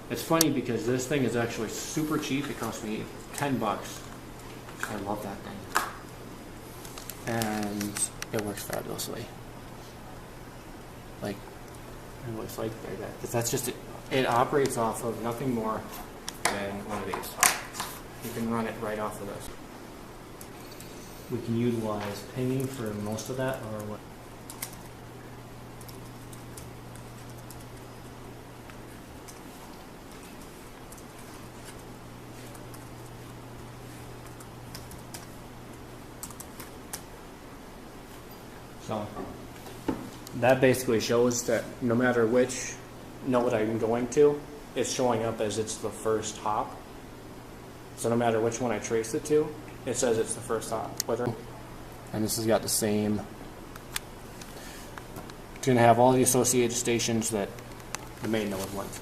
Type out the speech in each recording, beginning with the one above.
It's funny because this thing is actually super cheap. It cost me $10. I love that thing. And it works fabulously. Like, it looks like that. Because that's just, it operates off of nothing more than one of these. You can run it right off of this. We can utilize pinging for most of that, or what? So that basically shows that no matter which node I'm going to, it's showing up as it's the first hop. So no matter which one I trace it to, it says it's the first hop. And this has got the same. It's going to have all the associated stations that the main node went.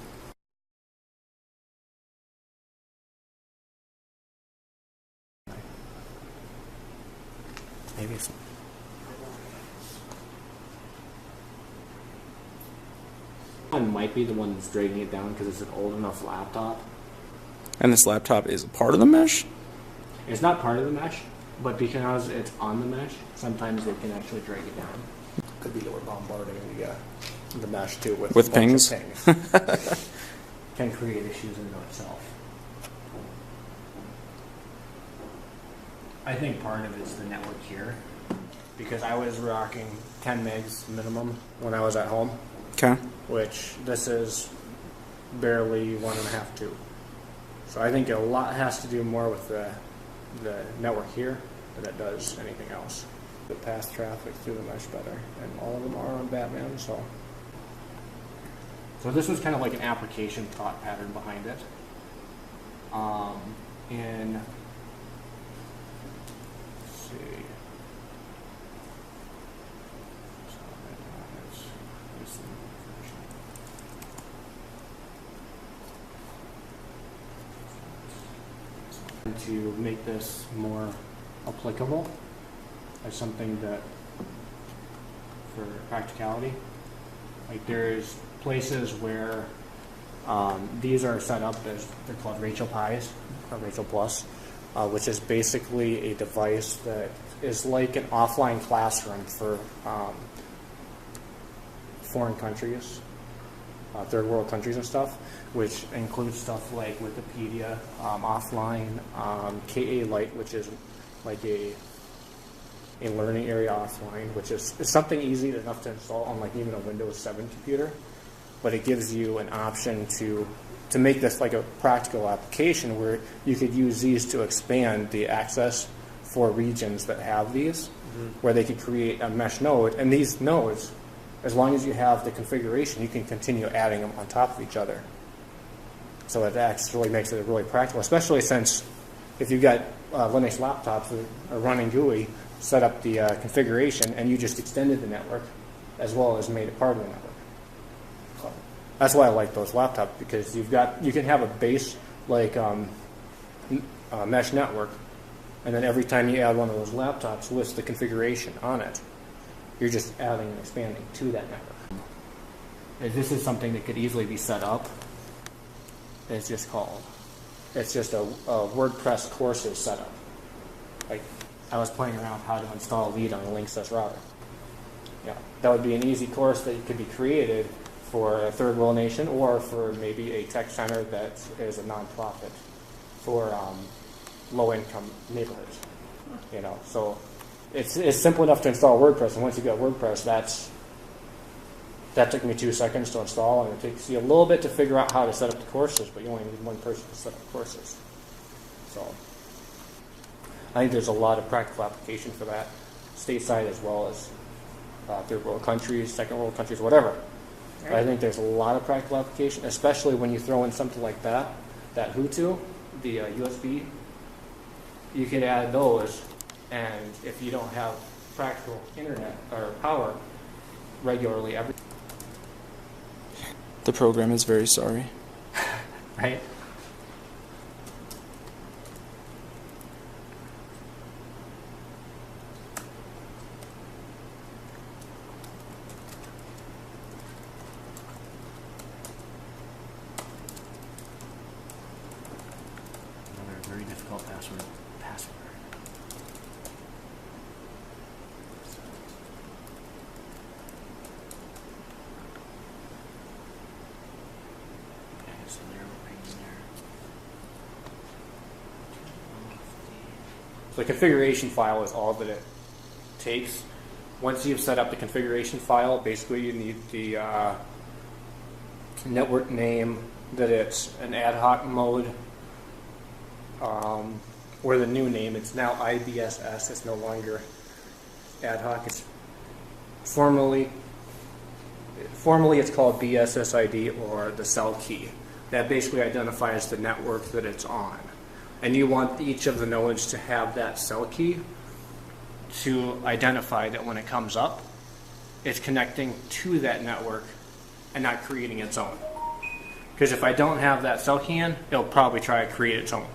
Maybe it's. One might be the one that's dragging it down because it's an old enough laptop. And this laptop is part of the mesh? It's not part of the mesh, but because it's on the mesh, sometimes they can actually drag it down. Could be that we're bombarding the mesh too with pings. Can create issues in and of itself. I think part of it's the network here, because I was rocking 10 megs minimum when I was at home. Okay. Which this is barely 1.5, 2. So I think a lot has to do more with the network here than it does anything else. It pass traffic through the mesh better, and all of them are on Batman. So this was kind of like an application thought pattern behind it. And let's see. To make this more applicable as something that, for practicality, like there's places where these are set up as, they're called Rachel Pies or Rachel Plus, which is basically a device that is like an offline classroom for foreign countries, third world countries and stuff, which includes stuff like Wikipedia, offline, KA Lite, which is like a learning area offline, which is something easy enough to install on like even a Windows 7 computer, but it gives you an option to make this like a practical application where you could use these to expand the access for regions that have these, where they could create a mesh node, and these nodes, as long as you have the configuration, you can continue adding them on top of each other. So it actually makes it really practical, especially since if you've got Linux laptops that are running GUI, set up the configuration, and you just extended the network as well as made it part of the network. So that's why I like those laptops, because you can have a base like mesh network, and then every time you add one of those laptops with the configuration on it, you're just adding and expanding to that network. And this is something that could easily be set up. It's just a WordPress courses setup. Like, I was playing around how to install Lead on a Linksys router. Yeah, that would be an easy course that could be created for a third world nation, or for maybe a tech center that is a nonprofit for low-income neighborhoods. You know, so it's simple enough to install WordPress, and once you get WordPress, that took me 2 seconds to install, and it takes you a little bit to figure out how to set up the courses, but you only need one person to set up courses. So I think there's a lot of practical application for that, stateside as well as third world countries, second world countries, whatever. Right. I think there's a lot of practical application, especially when you throw in something like that Hutu, the USB. You could add those, and if you don't have practical internet or power regularly every. The program is very sorry. Right? So the configuration file is all that it takes. Once you've set up the configuration file, basically you need the network name, that it's an ad hoc mode, or the new name. It's now IBSS. It's no longer ad hoc. It's formally it's called BSSID, or the cell key. That basically identifies the network that it's on. And you want each of the nodes to have that cell key to identify that when it comes up, it's connecting to that network and not creating its own. Because if I don't have that cell key in, it'll probably try to create its own.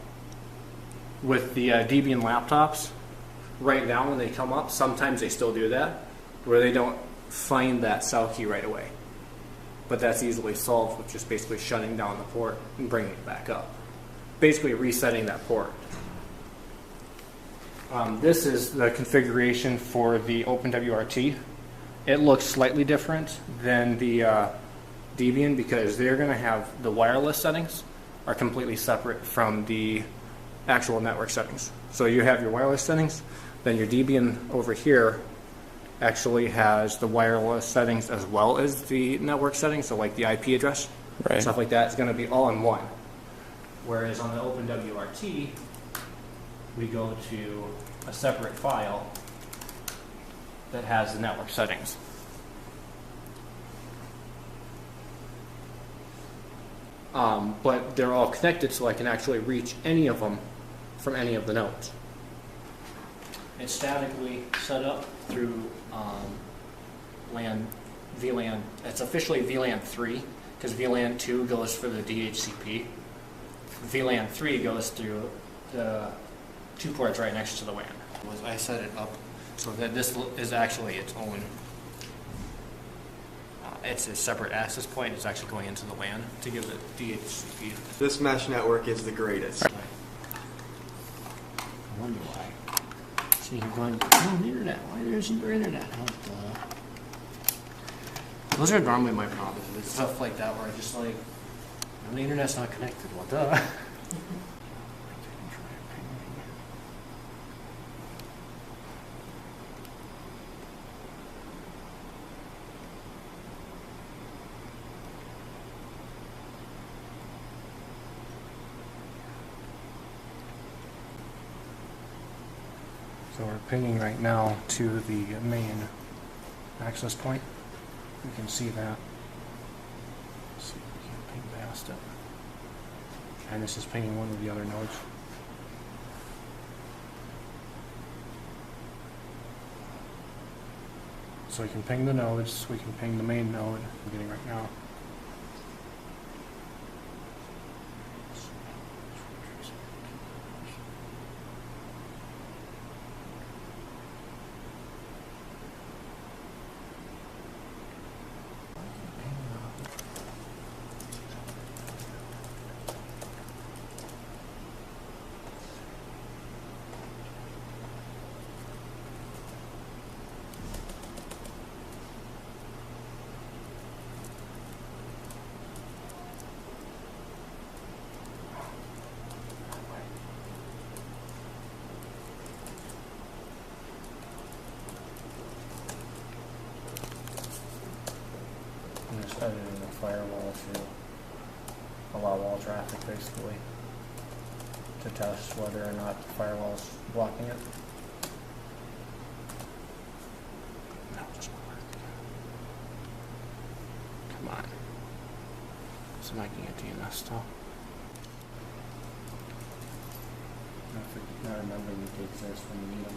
With the Debian laptops, right now when they come up, sometimes they still do that, where they don't find that cell key right away. But that's easily solved with just basically shutting down the port and bringing it back up. Basically resetting that port. This is the configuration for the OpenWRT. It looks slightly different than the Debian because they're going to have the wireless settings are completely separate from the actual network settings. So you have your wireless settings, then your Debian over here actually has the wireless settings as well as the network settings, so like the IP address, Right. stuff like that. It's going to be all in one. Whereas on the OpenWRT, we go to a separate file that has the network settings. But they're all connected, so I can actually reach any of them from any of the nodes. It's statically set up through VLAN. It's officially VLAN 3 because VLAN 2 goes for the DHCP. VLAN 3 goes through the 2 ports right next to the WAN. I set it up so that this is actually its own. It's a separate access point. It's actually going into the WAN to give it DHCP. This mesh network is the greatest. I wonder why. So you're going on the internet. Why there isn't your internet? Those are normally my problems with stuff like that where I just like, the internet's not connected. Well, duh. So we're pinging right now to the main access point. You can see that. Let's see if we can ping past it. And this is pinging one of the other nodes. So we can ping the nodes, we can ping the main node I'm getting right now. I'm just editing the firewall to allow all traffic, basically, to test whether or not the firewall's blocking it. No, it doesn't work. Come on. So I can get DNS still. Not remembering the dates there when you need them.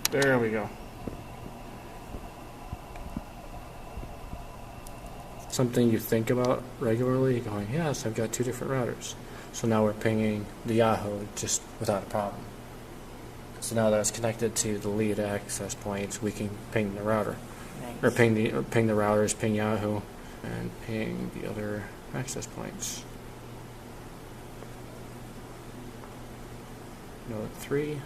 There we go. Something you think about regularly, going, yes, I've got 2 different routers. So now we're pinging the Yahoo just without a problem. So now that it's connected to the lead access points, we can ping the router. Nice. Or ping the routers, ping Yahoo, and ping the other access points. node 3.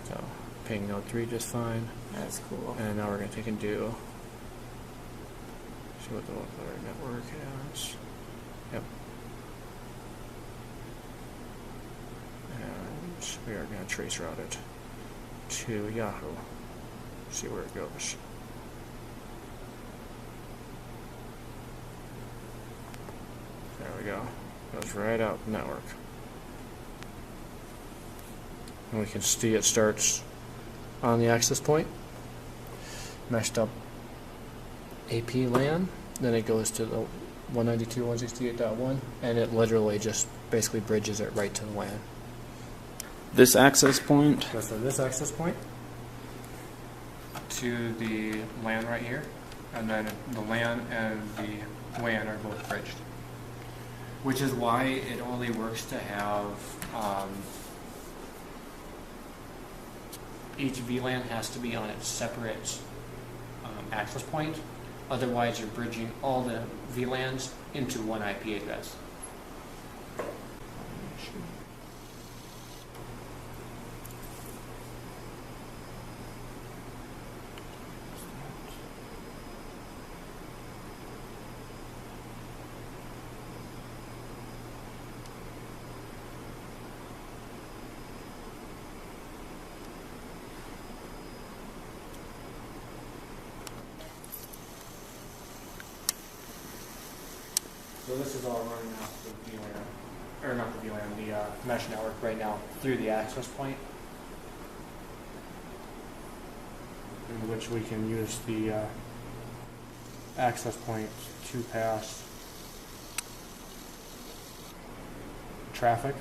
So ping node 3 just fine. That's cool. And now we're going to take and do, see what the other network has. Yep. And we are going to trace route it to Yahoo. See where it goes. There we go. Goes right out the network. And we can see it starts on the access point, meshed up AP LAN, then it goes to the 192.168.1, and it literally just basically bridges it right to the LAN. This access point, Goes from this access point to the LAN right here, and then the LAN and the WAN are both bridged. Which is why it only works to have each VLAN has to be on its separate access point. Otherwise, you're bridging all the VLANs into one IP address. So this is all running off the VLAN, or not the VLAN, the mesh network right now through the access point, in which we can use the access point to pass traffic